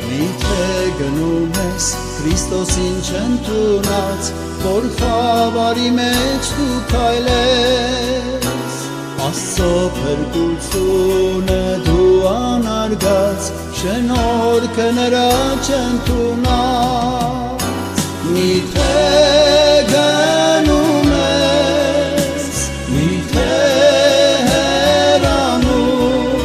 Միթե գնում ես Քրիստոսին չընդունած, որ խավարի մեջ դու քայլես, Աստծո փրկությունը դու անարգած, շնորհքը նրա չընդունած, միթե գնում ես, միթե հեռանում,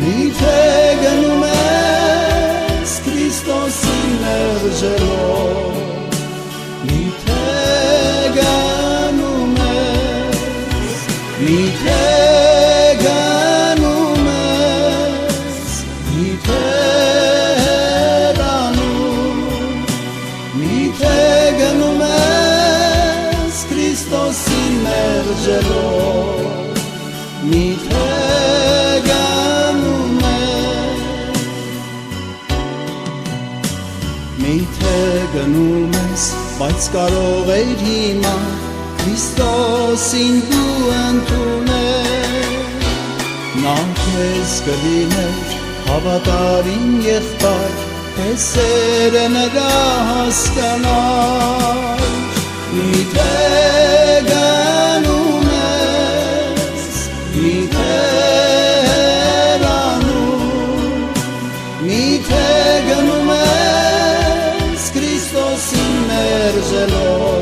միթե գնում ես Քրիստոսին մերժելով, միթե գնում ես, միթե գնում ես, միթե հեռանում, միթե գնում ես Քրիստոսին մերժելով, միթե գնում ես, միթե գնում ես, բայց կարող էր հիմա Քրիստոսին դու ընդունել, նա քեզ կլիներ հավատարիմ եղբայր, քեզ սերը նրա հասկանար, միթե գնում ես, միթե հեռանում, միթե գնում ես Քրիստոսին մերժելով,